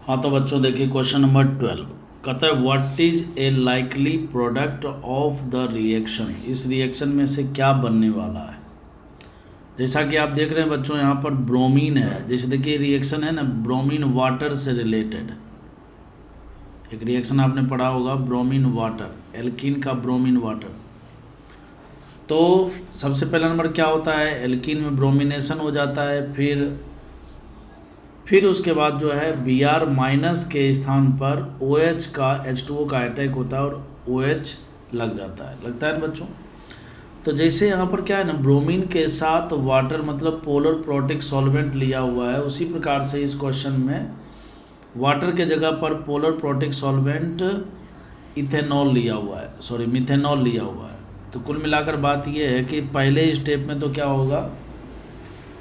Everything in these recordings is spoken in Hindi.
हाँ तो बच्चों देखिए क्वेश्चन नंबर 12 कहता है what is a likely product of the reaction. इस रिएक्शन में से क्या बनने वाला है। जैसा कि आप देख रहे हैं बच्चों यहाँ पर ब्रोमीन है। जैसे देखिए रिएक्शन है ना, ब्रोमीन वाटर से रिलेटेड एक रिएक्शन आपने पढ़ा होगा, ब्रोमीन वाटर, एल्कीन का ब्रोमीन वाटर। तो सबसे पहला नंबर क्या होता है, एल्कीन में ब्रोमिनेशन हो जाता है, फिर उसके बाद जो है Br माइनस के स्थान पर OH का H2O का अटैक होता है और OH लग जाता है, लगता है ना बच्चों। तो जैसे यहाँ पर क्या है ना, ब्रोमीन के साथ वाटर मतलब पोलर प्रोटिक सॉल्वेंट लिया हुआ है, उसी प्रकार से इस क्वेश्चन में वाटर के जगह पर पोलर प्रोटिक सॉल्वेंट इथेनॉल लिया हुआ है, सॉरी मिथेनॉल लिया हुआ है। तो कुल मिलाकर बात यह है कि पहले स्टेप में तो क्या होगा,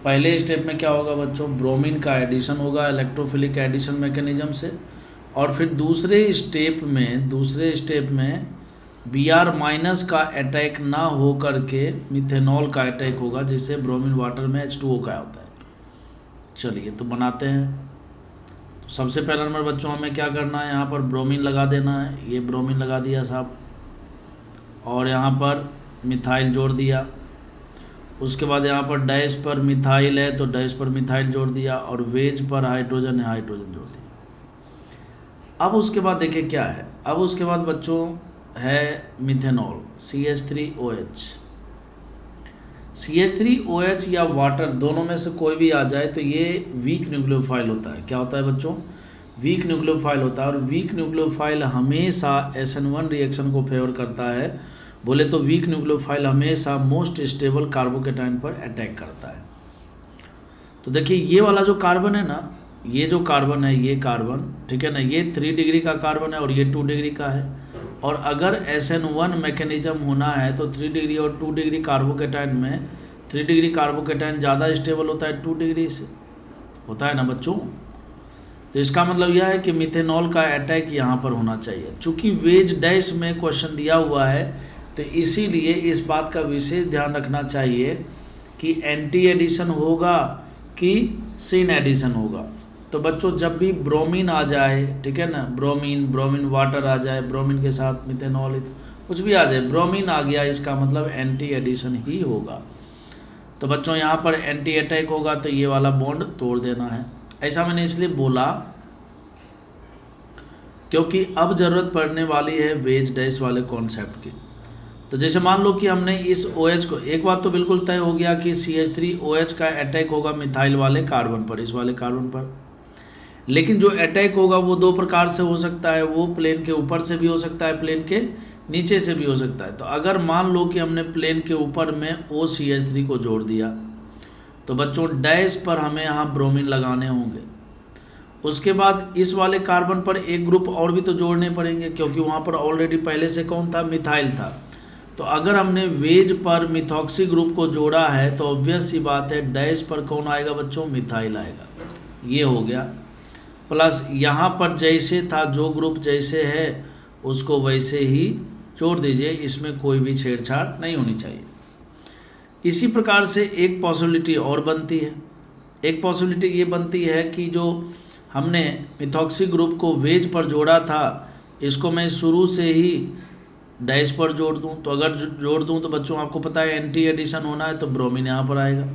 पहले स्टेप में क्या होगा बच्चों, ब्रोमीन का एडिशन होगा इलेक्ट्रोफिलिक एडिशन मैकेनिज्म से, और फिर दूसरे स्टेप में Br माइनस का अटैक ना हो करके मिथेनॉल का अटैक होगा, जिससे ब्रोमीन वाटर में H2O का होता है। चलिए तो बनाते हैं। तो सबसे पहला नंबर बच्चों हमें क्या करना है, यहाँ पर ब्रोमीन लगा देना है। ये ब्रोमीन लगा दिया साहब, और यहाँ पर मिथाइल जोड़ दिया। उसके बाद यहाँ पर डैश पर मिथाइल है तो डैश पर मिथाइल जोड़ दिया, और वेज पर हाइड्रोजन है, हाइड्रोजन जोड़ दिया। अब उसके बाद देखिए क्या है, अब उसके बाद बच्चों है मिथेनॉल CH3OH। CH3OH या वाटर दोनों में से कोई भी आ जाए तो ये वीक न्यूक्लियोफाइल होता है। क्या होता है बच्चों, वीक न्यूक्लियोफाइल होता है। और वीक न्यूक्लियोफाइल हमेशा SN1 रिएक्शन को फेवर करता है। बोले तो वीक न्यूक्लियोफाइल हमेशा मोस्ट स्टेबल कार्बोकेटाइन पर अटैक करता है। तो देखिए ये वाला जो कार्बन है ना, ये जो कार्बन है, ये कार्बन ठीक है ना, ये 3 डिग्री का कार्बन है और ये 2 डिग्री का है। और अगर SN1 मैकेनिज्म होना है तो 3 डिग्री और 2 डिग्री कार्बोकेटाइन में 3 डिग्री कार्बोकेटाइन ज़्यादा स्टेबल होता है 2 डिग्री से, होता है ना बच्चों। तो इसका मतलब यह है कि मिथेनॉल का अटैक यहाँ पर होना चाहिए। चूँकि वेज डैश में क्वेश्चन दिया हुआ है तो इसीलिए इस बात का विशेष ध्यान रखना चाहिए कि एंटी एडिशन होगा कि सिन एडिशन होगा। तो बच्चों जब भी ब्रोमीन आ जाए, ठीक है ना, ब्रोमीन वाटर आ जाए, ब्रोमीन के साथ मिथेनॉल कुछ भी आ जाए, ब्रोमीन आ गया, इसका मतलब एंटी एडिशन ही होगा। तो बच्चों यहाँ पर एंटी अटैक होगा तो ये वाला बॉन्ड तोड़ देना है। ऐसा मैंने इसलिए बोला क्योंकि अब ज़रूरत पड़ने वाली है वेज डैश वाले कॉन्सेप्ट की। तो जैसे मान लो कि हमने इस OH को, एक बात तो बिल्कुल तय हो गया कि CH3OH का अटैक होगा मिथाइल वाले कार्बन पर, इस वाले कार्बन पर। लेकिन जो अटैक होगा वो 2 प्रकार से हो सकता है, वो प्लेन के ऊपर से भी हो सकता है, प्लेन के नीचे से भी हो सकता है। तो अगर मान लो कि हमने प्लेन के ऊपर में OCH3 को जोड़ दिया तो बच्चों डैश पर हमें यहाँ ब्रोमीन लगाने होंगे। उसके बाद इस वाले कार्बन पर एक ग्रुप और भी तो जोड़ने पड़ेंगे, क्योंकि वहाँ पर ऑलरेडी पहले से कौन था, मिथाइल था। तो अगर हमने वेज पर मिथॉक्सी ग्रुप को जोड़ा है तो ऑब्वियस सी बात है डैश पर कौन आएगा बच्चों, मिथाइल आएगा। ये हो गया। प्लस यहाँ पर जैसे था, जो ग्रुप जैसे है उसको वैसे ही जोड़ दीजिए, इसमें कोई भी छेड़छाड़ नहीं होनी चाहिए। इसी प्रकार से एक पॉसिबिलिटी और बनती है। एक पॉसिबिलिटी ये बनती है कि जो हमने मिथॉक्सी ग्रुप को वेज पर जोड़ा था, इसको मैं शुरू से ही डैश पर जोड़ दूं। तो अगर जोड़ दूं तो बच्चों आपको पता है एंटी एडिशन होना है तो ब्रोमीन यहाँ पर आएगा।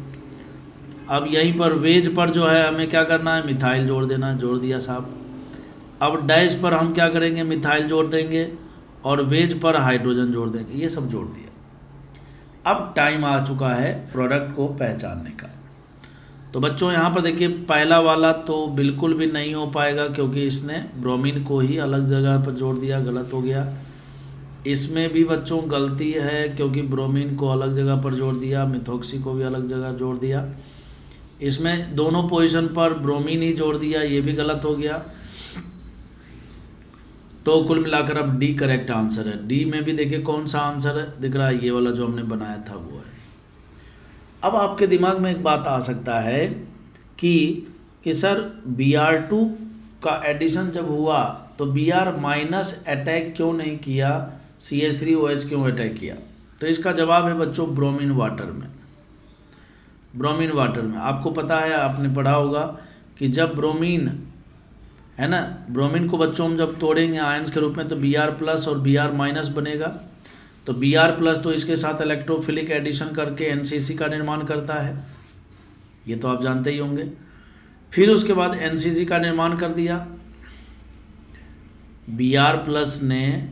अब यहीं पर वेज पर जो है हमें क्या करना है, मिथाइल जोड़ देना है, जोड़ दिया साहब। अब डैश पर हम क्या करेंगे, मिथाइल जोड़ देंगे, और वेज पर हाइड्रोजन जोड़ देंगे, ये सब जोड़ दिया। अब टाइम आ चुका है प्रोडक्ट को पहचानने का। तो बच्चों यहाँ पर देखिए पहला वाला तो बिल्कुल भी नहीं हो पाएगा, क्योंकि इसने ब्रोमीन को ही अलग जगह पर जोड़ दिया, गलत हो गया। इसमें भी बच्चों गलती है, क्योंकि ब्रोमीन को अलग जगह पर जोड़ दिया, मिथॉक्सी को भी अलग जगह जोड़ दिया। इसमें दोनों पोजीशन पर ब्रोमीन ही जोड़ दिया, ये भी गलत हो गया। तो कुल मिलाकर अब डी करेक्ट आंसर है। डी में भी देखिए कौन सा आंसर है दिख रहा है, ये वाला जो हमने बनाया था वो है। अब आपके दिमाग में एक बात आ सकता है कि सर Br2 का एडिशन जब हुआ तो Br माइनस अटैक क्यों नहीं किया, CH3OH क्यों अटैक किया। तो इसका जवाब है बच्चों ब्रोमीन वाटर में। ब्रोमीन वाटर में आपको पता है, आपने पढ़ा होगा कि जब ब्रोमीन है ना। ब्रोमीन को बच्चों हम जब तोड़ेंगे आयंस के रूप में तो Br+ और Br- बनेगा। तो Br+ तो इसके साथ इलेक्ट्रोफिलिक एडिशन करके NCC का निर्माण करता है, ये तो आप जानते ही होंगे। फिर उसके बाद NCC का निर्माण कर दिया, Br+ ने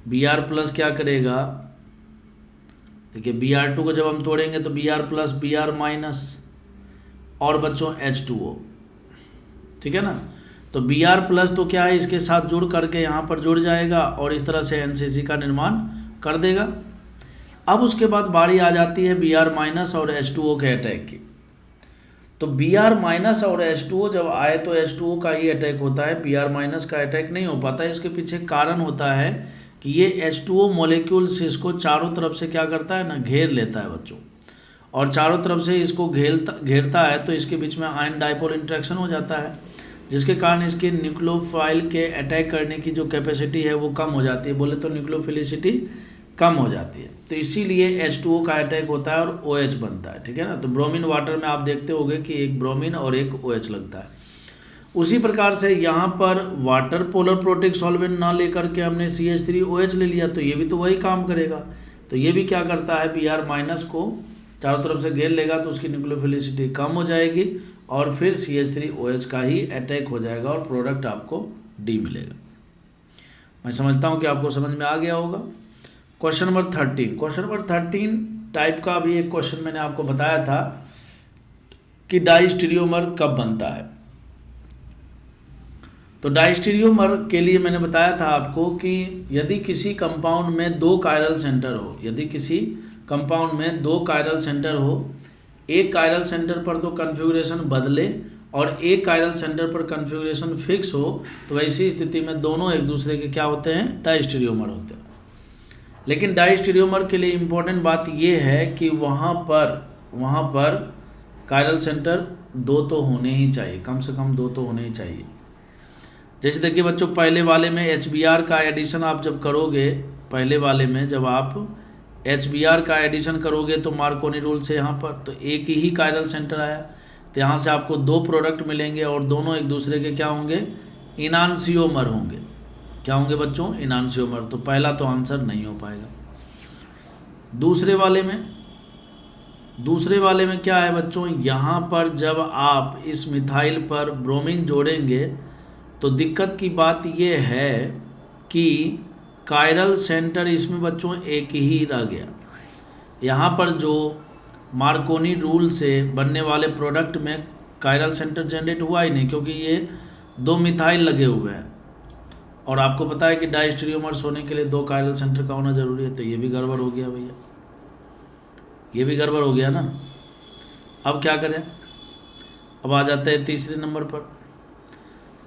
Br+ क्या करेगा, देखिए Br2 को जब हम तोड़ेंगे तो Br+ Br-, और बच्चों H2O, ठीक है ना। तो Br+ तो क्या है, इसके साथ जुड़ करके यहाँ पर जुड़ जाएगा और इस तरह से NCC का निर्माण कर देगा। अब उसके बाद बारी आ जाती है Br- और H2O के अटैक की। तो Br- और H2O जब आए तो H2O का ही अटैक होता है, Br- का अटैक नहीं हो पाता है। इसके पीछे कारण होता है कि ये H2O मॉलिक्यूल्स इसको चारों तरफ से क्या करता है ना, घेर लेता है बच्चों, और चारों तरफ से इसको घेरता है तो इसके बीच में आयन डाइपोल इंटरेक्शन हो जाता है, जिसके कारण इसके न्यूक्लियोफाइल के अटैक करने की जो कैपेसिटी है वो कम हो जाती है, बोले तो न्यूक्लियोफिलिसिटी कम हो जाती है। तो इसीलिए H2O का अटैक होता है और OH बनता है, ठीक है ना। तो ब्रोमीन वाटर में आप देखते होंगे कि एक ब्रोमीन और एक OH लगता है। उसी प्रकार से यहाँ पर वाटर पोलर प्रोटिक सॉल्वेंट ना लेकर के हमने CH3OH ले लिया, तो ये भी तो वही काम करेगा। तो ये भी क्या करता है, Br- को चारों तरफ से घेर लेगा तो उसकी न्यूक्लियोफिलिसिटी कम हो जाएगी और फिर CH3OH का ही अटैक हो जाएगा और प्रोडक्ट आपको D मिलेगा। मैं समझता हूँ कि आपको समझ में आ गया होगा। क्वेश्चन नंबर 13 टाइप का भी एक क्वेश्चन मैंने आपको बताया था कि डाइस्टीरियोमर कब बनता है। तो डाइस्टीरियोमर के लिए मैंने बताया था आपको कि यदि किसी कंपाउंड में दो कायरल सेंटर हो, यदि किसी कंपाउंड में दो कायरल सेंटर हो, एक कायरल सेंटर पर तो कन्फिगुरेशन बदले और एक कायरल सेंटर पर कन्फिगुरेशन फिक्स हो, तो ऐसी स्थिति में दोनों एक दूसरे के क्या होते हैं, डाइस्टीरियोमर होते हैं। लेकिन डाइस्टीरियोमर के लिए इम्पोर्टेंट बात यह है कि वहाँ पर कायरल सेंटर दो तो होने ही चाहिए, कम से कम दो तो होने ही चाहिए। जैसे देखिए बच्चों, पहले वाले में HBr का एडिशन आप जब करोगे, पहले वाले में जब आप HBr का एडिशन करोगे तो मार्कोनी रूल से यहाँ पर तो एक ही कायरल सेंटर आया, तो यहाँ से आपको दो प्रोडक्ट मिलेंगे और दोनों एक दूसरे के क्या होंगे, इनांसियोमर होंगे। क्या होंगे बच्चों, इनांसियोमर। तो पहला तो आंसर नहीं हो पाएगा। दूसरे वाले में क्या है बच्चों, यहाँ पर जब आप इस मिथाइल पर ब्रोमीन जोड़ेंगे तो दिक्कत की बात यह है कि कायरल सेंटर इसमें बच्चों एक ही रह गया। यहाँ पर जो मार्कोनी रूल से बनने वाले प्रोडक्ट में कायरल सेंटर जनरेट हुआ ही नहीं, क्योंकि ये दो मिथाइल लगे हुए हैं और आपको पता है कि डाइस्टीरियोमर्स होने के लिए दो कायरल सेंटर का होना जरूरी है। तो ये भी गड़बड़ हो गया भैया, ये भी गड़बड़ हो गया ना। अब क्या करें, अब आ जाते हैं तीसरे नंबर पर।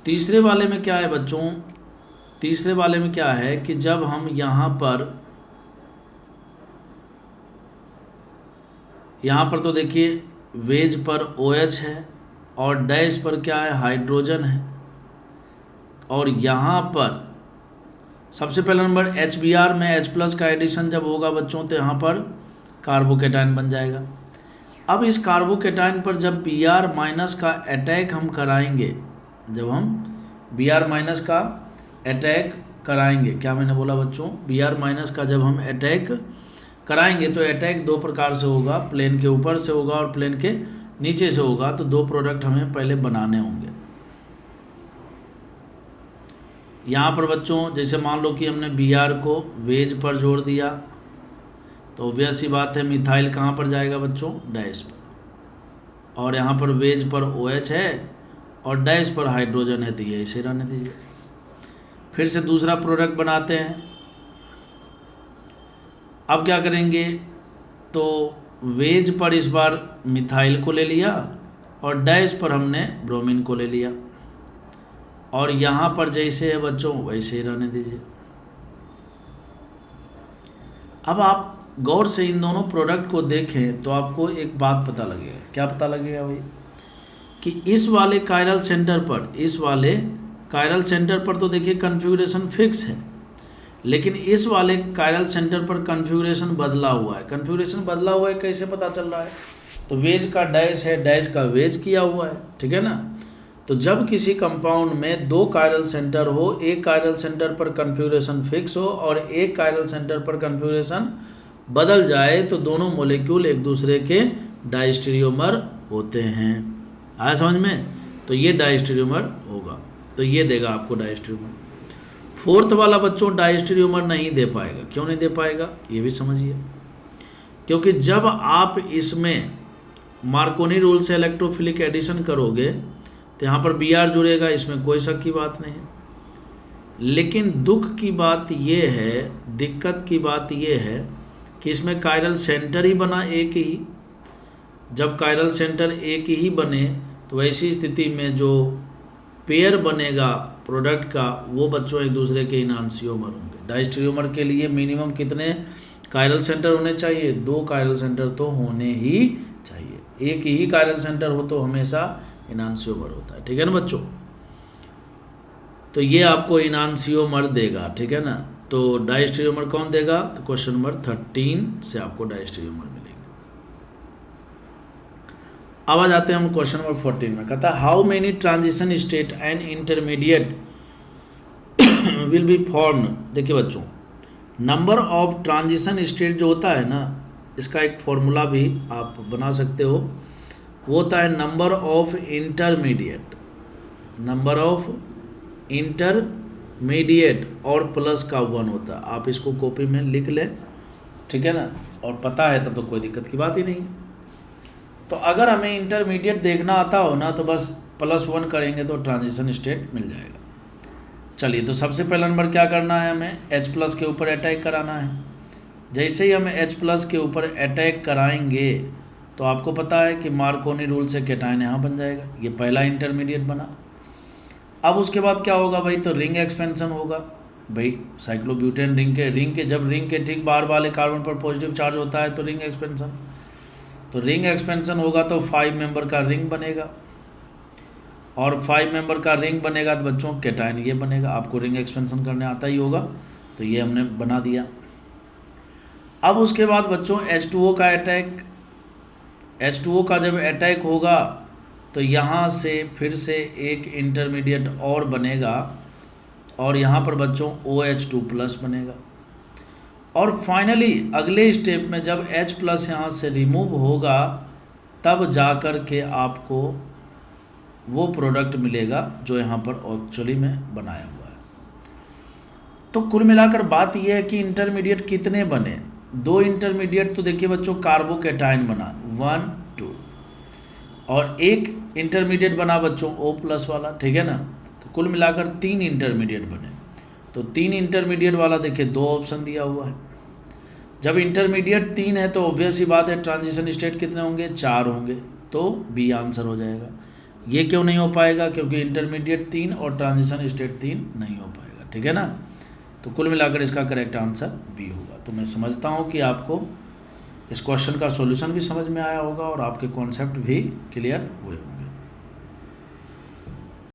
तीसरे वाले में क्या है बच्चों, तीसरे वाले में क्या है कि जब हम यहाँ पर तो देखिए वेज पर OH है और डैश पर क्या है, हाइड्रोजन है, और यहाँ पर सबसे पहला नंबर HBr में H+ का एडिशन जब होगा बच्चों तो यहाँ पर कार्बोकेटाइन बन जाएगा। अब इस कार्बोकेटाइन पर जब Br- का अटैक हम कराएंगे, जब हम Br- का अटैक कराएंगे, क्या मैंने बोला बच्चों, Br- का जब हम अटैक कराएंगे तो अटैक दो प्रकार से होगा, प्लेन के ऊपर से होगा और प्लेन के नीचे से होगा। तो दो प्रोडक्ट हमें पहले बनाने होंगे। यहाँ पर बच्चों जैसे मान लो कि हमने Br को वेज पर जोड़ दिया तो ऑब्वियस सी बात है मिथाइल कहाँ पर जाएगा बच्चों, डैश पर, और यहाँ पर वेज पर OH है और डैश पर हाइड्रोजन है, तो ये इसे रहने दीजिए। फिर से दूसरा प्रोडक्ट बनाते हैं। अब क्या करेंगे, तो वेज पर इस बार मिथाइल को ले लिया और डैश पर हमने ब्रोमीन को ले लिया, और यहाँ पर जैसे है बच्चों वैसे ही रहने दीजिए। अब आप गौर से इन दोनों प्रोडक्ट को देखें तो आपको एक बात पता लगेगा। क्या पता लगेगा भाई, कि इस वाले कायरल सेंटर पर तो देखिए कन्फिगुरेशन फिक्स है, लेकिन इस वाले कायरल सेंटर पर कन्फिगुरेशन बदला हुआ है। कन्फिगुरेशन बदला हुआ है कैसे पता चल रहा है, तो वेज का डैश है, डैश का वेज किया हुआ है, ठीक है ना। तो जब किसी कंपाउंड में 2 कायरल सेंटर हो, एक कायरल सेंटर पर कन्फिग्रेशन फिक्स हो और एक कायरल सेंटर पर कन्फिग्रेशन बदल जाए तो दोनों मॉलिक्यूल एक दूसरे के डायस्टेरियोमर होते हैं। आया समझ में? तो ये डायस्टेरियोमर होगा, तो ये देगा आपको डायस्टेरियोमर। फोर्थ वाला बच्चों डायस्टेरियोमर नहीं दे पाएगा। क्यों नहीं दे पाएगा ये भी समझिए, क्योंकि जब आप इसमें मार्कोनी रूल से इलेक्ट्रोफिलिक एडिशन करोगे तो यहाँ पर Br जुड़ेगा, इसमें कोई शक की बात नहीं है। लेकिन दुख की बात ये है, दिक्कत की बात ये है कि इसमें कायरल सेंटर ही बना एक ही। जब कायरल सेंटर एक ही बने तो ऐसी स्थिति में जो पेयर बनेगा प्रोडक्ट का वो बच्चों एक दूसरे के इनांसियोमर होंगे। डायस्टेरियोमर के लिए मिनिमम कितने कायरल सेंटर होने चाहिए? 2 कायरल सेंटर तो होने ही चाहिए। एक ही कायरल सेंटर हो तो हमेशा इनांसियोमर होता है, ठीक है ना बच्चों? तो ये आपको इनांसियोमर देगा, ठीक है ना। तो डायस्टेरियोमर कौन देगा? तो क्वेश्चन नंबर 13 से आपको डायस्टेरियोमर मिलेंगे। अब आ जाते हैं हम क्वेश्चन नंबर 14 में। कहता है how many transition state and intermediate will be form. देखिए बच्चों, नंबर ऑफ ट्रांजिशन स्टेट जो होता है ना, इसका एक फॉर्मूला भी आप बना सकते हो। वो होता है number of intermediate, number of intermediate और प्लस का 1 होता है। आप इसको कॉपी में लिख लें, ठीक है ना, और पता है तब तो कोई दिक्कत की बात ही नहीं है। तो अगर हमें इंटरमीडिएट देखना आता हो ना तो बस +1 करेंगे तो ट्रांजिशन स्टेट मिल जाएगा। चलिए, तो सबसे पहला नंबर क्या करना है, हमें H+ के ऊपर अटैक कराना है। जैसे ही हमें H+ के ऊपर अटैक कराएंगे तो आपको पता है कि मार्कोनी रूल से कैटायन यहाँ बन जाएगा। ये पहला इंटरमीडिएट बना। अब उसके बाद क्या होगा भाई? तो रिंग एक्सपेंशन होगा भाई। साइक्लोब्यूटेन रिंग के जब रिंग के ठीक बाहर वाले कार्बन पर पॉजिटिव चार्ज होता है तो रिंग एक्सपेंशन। तो रिंग एक्सपेंशन होगा तो 5 मेंबर का रिंग बनेगा, और 5 मेंबर का रिंग बनेगा तो बच्चों कैटायन ये बनेगा। आपको रिंग एक्सपेंशन करने आता ही होगा, तो ये हमने बना दिया। अब उसके बाद बच्चों H2O का अटैक, H2O का जब अटैक होगा तो यहाँ से फिर से एक इंटरमीडिएट और बनेगा, और यहाँ पर बच्चों OH2+ बनेगा। और फाइनली अगले स्टेप में जब H+ यहाँ से रिमूव होगा तब जा कर के आपको वो प्रोडक्ट मिलेगा जो यहाँ पर एक्चुअली में बनाया हुआ है। तो कुल मिलाकर बात यह है कि इंटरमीडिएट कितने बने? 2 इंटरमीडिएट तो देखिए बच्चों कार्बोकैटायन बना 1 2, और एक इंटरमीडिएट बना बच्चों O+ वाला, ठीक है ना। तो कुल मिलाकर 3 इंटरमीडिएट बने। तो 3 इंटरमीडिएट वाला देखिए 2 ऑप्शन दिया हुआ है। जब इंटरमीडिएट 3 है तो ऑब्वियस ही बात है ट्रांजिशन स्टेट कितने होंगे? 4 होंगे, तो B आंसर हो जाएगा। ये क्यों नहीं हो पाएगा? क्योंकि इंटरमीडिएट 3 और ट्रांजिशन स्टेट 3 नहीं हो पाएगा, ठीक है ना। तो कुल मिलाकर इसका करेक्ट आंसर B होगा। तो मैं समझता हूँ कि आपको इस क्वेश्चन का सॉल्यूशन भी समझ में आया होगा और आपके कॉन्सेप्ट भी क्लियर हुए होंगे।